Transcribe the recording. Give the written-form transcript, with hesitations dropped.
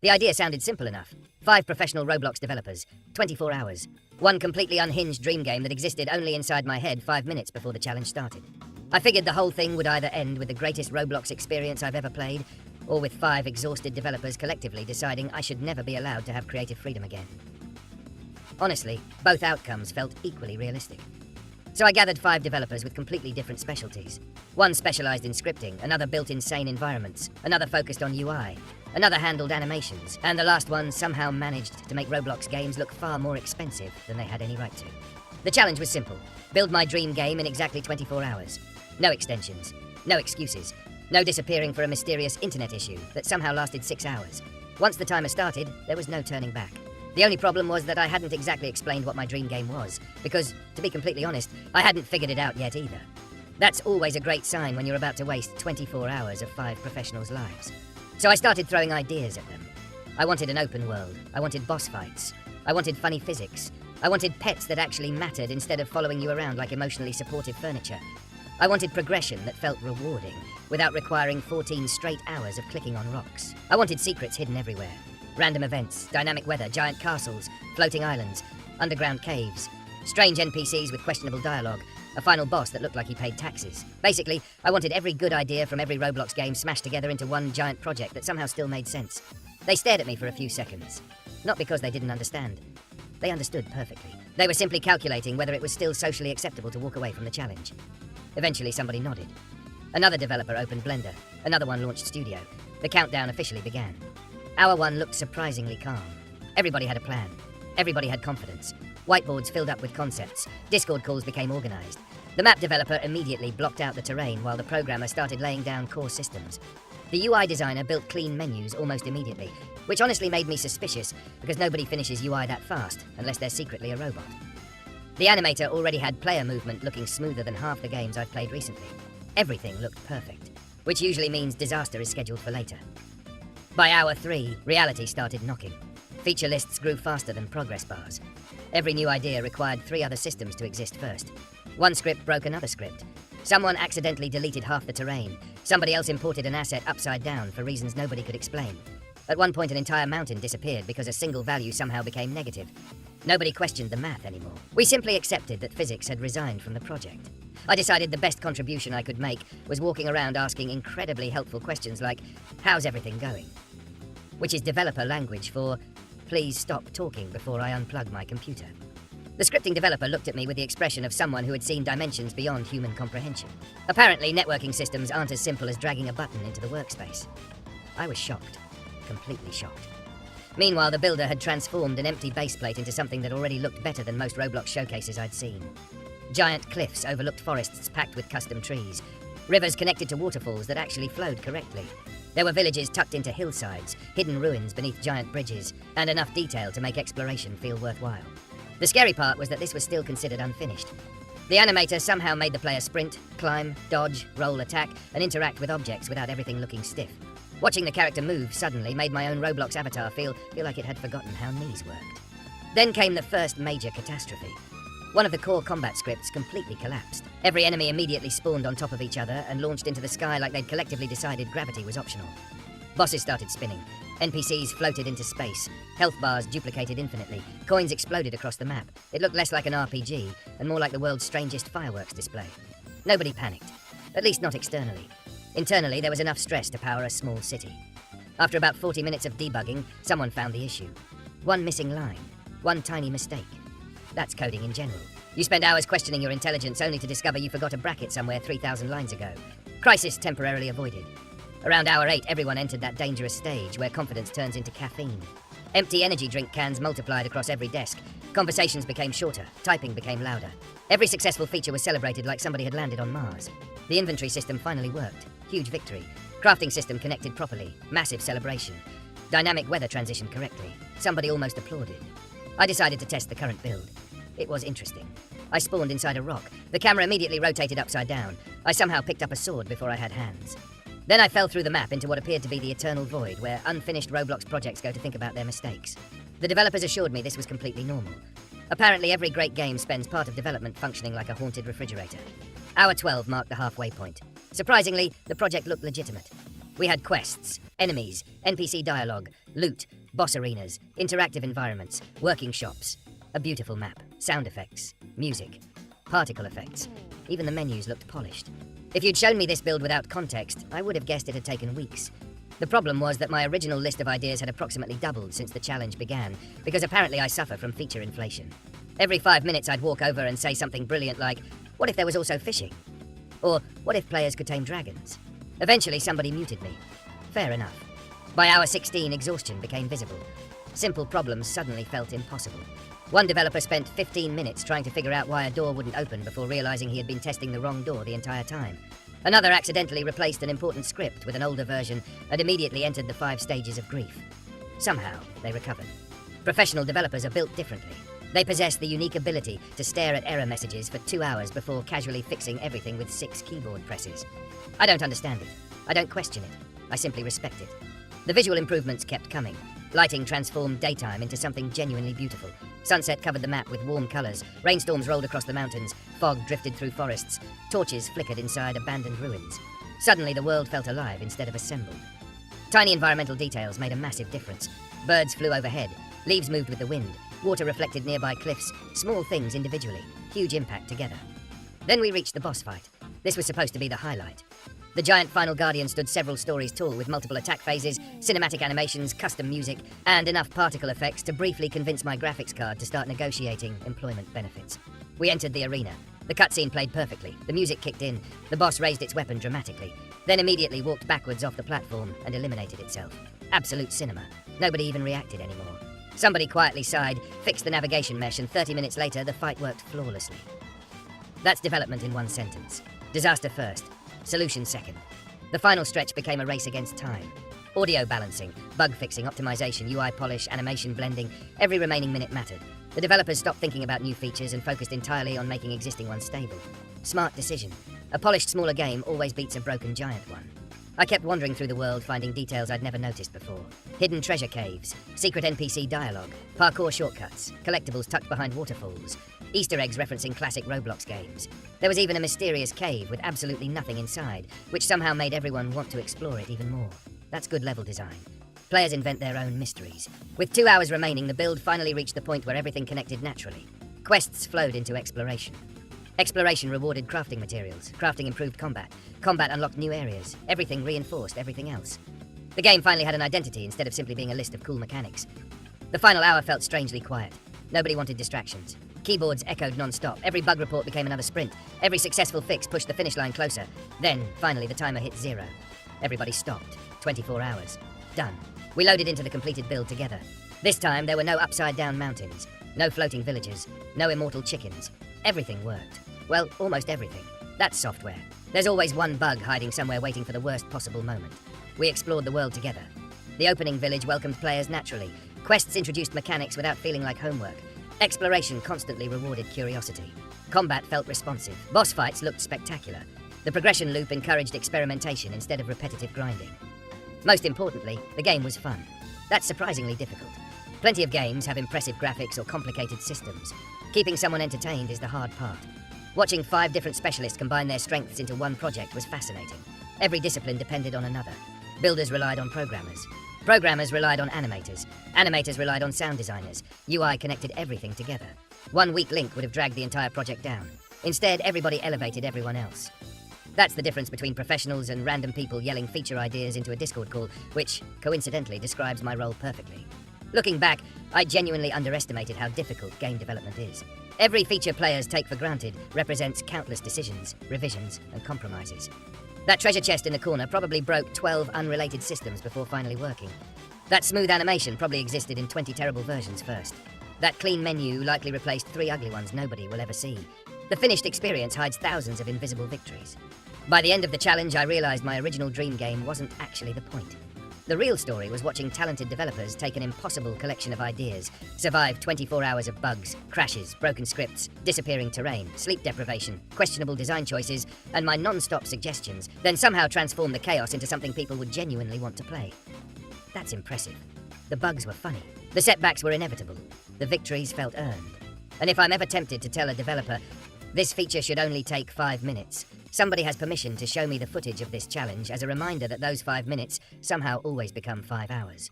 The idea sounded simple enough. 5 professional Roblox developers, 24 hours. One completely unhinged dream game that existed only inside my head 5 minutes before the challenge started. I figured the whole thing would either end with the greatest Roblox experience I've ever played, or with 5 exhausted developers collectively deciding I should never be allowed to have creative freedom again. Honestly, both outcomes felt equally realistic. So I gathered 5 developers with completely different specialties. One specialized in scripting, another built insane environments, another focused on UI, another handled animations, and the last one somehow managed to make Roblox games look far more expensive than they had any right to. The challenge was simple. Build my dream game in exactly 24 hours. No extensions, no excuses, no disappearing for a mysterious internet issue that somehow lasted 6 hours. Once the timer started, there was no turning back. The only problem was that I hadn't exactly explained what my dream game was, because, to be completely honest, I hadn't figured it out yet either. That's always a great sign when you're about to waste 24 hours of 5 professionals' lives. So I started throwing ideas at them. I wanted an open world. I wanted boss fights. I wanted funny physics. I wanted pets that actually mattered instead of following you around like emotionally supportive furniture. I wanted progression that felt rewarding, without requiring 14 straight hours of clicking on rocks. I wanted secrets hidden everywhere. Random events, dynamic weather, giant castles, floating islands, underground caves, strange NPCs with questionable dialogue, a final boss that looked like he paid taxes. Basically, I wanted every good idea from every Roblox game smashed together into one giant project that somehow still made sense. They stared at me for a few seconds. Not because they didn't understand. They understood perfectly. They were simply calculating whether it was still socially acceptable to walk away from the challenge. Eventually, somebody nodded. Another developer opened Blender. Another one launched Studio. The countdown officially began. Hour 1 looked surprisingly calm. Everybody had a plan. Everybody had confidence. Whiteboards filled up with concepts. Discord calls became organized. The map developer immediately blocked out the terrain while the programmer started laying down core systems. The UI designer built clean menus almost immediately, which honestly made me suspicious because nobody finishes UI that fast unless they're secretly a robot. The animator already had player movement looking smoother than half the games I've played recently. Everything looked perfect, which usually means disaster is scheduled for later. By hour 3, reality started knocking. Feature lists grew faster than progress bars. Every new idea required 3 other systems to exist first. One script broke another script. Someone accidentally deleted half the terrain. Somebody else imported an asset upside down for reasons nobody could explain. At one point, an entire mountain disappeared because a single value somehow became negative. Nobody questioned the math anymore. We simply accepted that physics had resigned from the project. I decided the best contribution I could make was walking around asking incredibly helpful questions like, "How's everything going?" Which is developer language for, "Please stop talking before I unplug my computer." The scripting developer looked at me with the expression of someone who had seen dimensions beyond human comprehension. Apparently, networking systems aren't as simple as dragging a button into the workspace. I was shocked. Completely shocked. Meanwhile, the builder had transformed an empty baseplate into something that already looked better than most Roblox showcases I'd seen. Giant cliffs overlooked forests packed with custom trees. Rivers connected to waterfalls that actually flowed correctly. There were villages tucked into hillsides, hidden ruins beneath giant bridges, and enough detail to make exploration feel worthwhile. The scary part was that this was still considered unfinished. The animator somehow made the player sprint, climb, dodge, roll, attack, and interact with objects without everything looking stiff. Watching the character move suddenly made my own Roblox avatar feel like it had forgotten how knees worked. Then came the first major catastrophe. One of the core combat scripts completely collapsed. Every enemy immediately spawned on top of each other and launched into the sky like they'd collectively decided gravity was optional. Bosses started spinning. NPCs floated into space. Health bars duplicated infinitely. Coins exploded across the map. It looked less like an RPG and more like the world's strangest fireworks display. Nobody panicked. At least not externally. Internally, there was enough stress to power a small city. After about 40 minutes of debugging, someone found the issue. One missing line. One tiny mistake. That's coding in general. You spend hours questioning your intelligence only to discover you forgot a bracket somewhere 3,000 lines ago. Crisis temporarily avoided. Around hour 8, everyone entered that dangerous stage where confidence turns into caffeine. Empty energy drink cans multiplied across every desk. Conversations became shorter. Typing became louder. Every successful feature was celebrated like somebody had landed on Mars. The inventory system finally worked. Huge victory. Crafting system connected properly. Massive celebration. Dynamic weather transitioned correctly. Somebody almost applauded. I decided to test the current build. It was interesting. I spawned inside a rock. The camera immediately rotated upside down. I somehow picked up a sword before I had hands. Then I fell through the map into what appeared to be the eternal void where unfinished Roblox projects go to think about their mistakes. The developers assured me this was completely normal. Apparently every great game spends part of development functioning like a haunted refrigerator. Hour 12 marked the halfway point. Surprisingly, the project looked legitimate. We had quests, enemies, NPC dialogue, loot, boss arenas, interactive environments, working shops, a beautiful map, sound effects, music, particle effects. Even the menus looked polished. If you'd shown me this build without context, I would have guessed it had taken weeks. The problem was that my original list of ideas had approximately doubled since the challenge began, because apparently I suffer from feature inflation. Every 5 minutes I'd walk over and say something brilliant like, what if there was also fishing? Or, what if players could tame dragons? Eventually somebody muted me. Fair enough. By hour 16, exhaustion became visible. Simple problems suddenly felt impossible. One developer spent 15 minutes trying to figure out why a door wouldn't open before realizing he had been testing the wrong door the entire time. Another accidentally replaced an important script with an older version and immediately entered the 5 stages of grief. Somehow, they recovered. Professional developers are built differently. They possess the unique ability to stare at error messages for 2 hours before casually fixing everything with 6 keyboard presses. I don't understand it. I don't question it. I simply respect it. The visual improvements kept coming. Lighting transformed daytime into something genuinely beautiful. Sunset covered the map with warm colors. Rainstorms rolled across the mountains. Fog drifted through forests. Torches flickered inside abandoned ruins. Suddenly, the world felt alive instead of assembled. Tiny environmental details made a massive difference. Birds flew overhead. Leaves moved with the wind. Water reflected nearby cliffs. Small things individually. Huge impact together. Then we reached the boss fight. This was supposed to be the highlight. The giant final guardian stood several stories tall with multiple attack phases, cinematic animations, custom music, and enough particle effects to briefly convince my graphics card to start negotiating employment benefits. We entered the arena. The cutscene played perfectly. The music kicked in. The boss raised its weapon dramatically, then immediately walked backwards off the platform and eliminated itself. Absolute cinema. Nobody even reacted anymore. Somebody quietly sighed, fixed the navigation mesh, and 30 minutes later, the fight worked flawlessly. That's development in one sentence. Disaster first. Solution second. The final stretch became a race against time. Audio balancing, bug fixing, optimization, UI polish, animation blending, every remaining minute mattered. The developers stopped thinking about new features and focused entirely on making existing ones stable. Smart decision. A polished smaller game always beats a broken giant one. I kept wandering through the world, finding details I'd never noticed before. Hidden treasure caves, secret NPC dialogue, parkour shortcuts, collectibles tucked behind waterfalls, Easter eggs referencing classic Roblox games. There was even a mysterious cave with absolutely nothing inside, which somehow made everyone want to explore it even more. That's good level design. Players invent their own mysteries. With 2 hours remaining, the build finally reached the point where everything connected naturally. Quests flowed into exploration. Exploration rewarded crafting materials. Crafting improved combat. Combat unlocked new areas. Everything reinforced everything else. The game finally had an identity instead of simply being a list of cool mechanics. The final hour felt strangely quiet. Nobody wanted distractions. Keyboards echoed non-stop. Every bug report became another sprint. Every successful fix pushed the finish line closer. Then, finally, the timer hit 0. Everybody stopped. 24 hours. Done. We loaded into the completed build together. This time, there were no upside-down mountains. No floating villages. No immortal chickens. Everything worked. Well, almost everything. That's software. There's always one bug hiding somewhere waiting for the worst possible moment. We explored the world together. The opening village welcomed players naturally. Quests introduced mechanics without feeling like homework. Exploration constantly rewarded curiosity. Combat felt responsive. Boss fights looked spectacular. The progression loop encouraged experimentation instead of repetitive grinding. Most importantly, the game was fun. That's surprisingly difficult. Plenty of games have impressive graphics or complicated systems. Keeping someone entertained is the hard part. Watching 5 different specialists combine their strengths into one project was fascinating. Every discipline depended on another. Builders relied on programmers. Programmers relied on animators. Animators relied on sound designers. UI connected everything together. One weak link would have dragged the entire project down. Instead, everybody elevated everyone else. That's the difference between professionals and random people yelling feature ideas into a Discord call, which, coincidentally, describes my role perfectly. Looking back, I genuinely underestimated how difficult game development is. Every feature players take for granted represents countless decisions, revisions, and compromises. That treasure chest in the corner probably broke 12 unrelated systems before finally working. That smooth animation probably existed in 20 terrible versions first. That clean menu likely replaced 3 ugly ones nobody will ever see. The finished experience hides thousands of invisible victories. By the end of the challenge, I realized my original dream game wasn't actually the point. The real story was watching talented developers take an impossible collection of ideas, survive 24 hours of bugs, crashes, broken scripts, disappearing terrain, sleep deprivation, questionable design choices, and my non-stop suggestions, then somehow transform the chaos into something people would genuinely want to play. That's impressive. The bugs were funny. The setbacks were inevitable. The victories felt earned. And if I'm ever tempted to tell a developer, this feature should only take 5 minutes, Somebody has permission to show me the footage of this challenge as a reminder that those 5 minutes somehow always become 5 hours.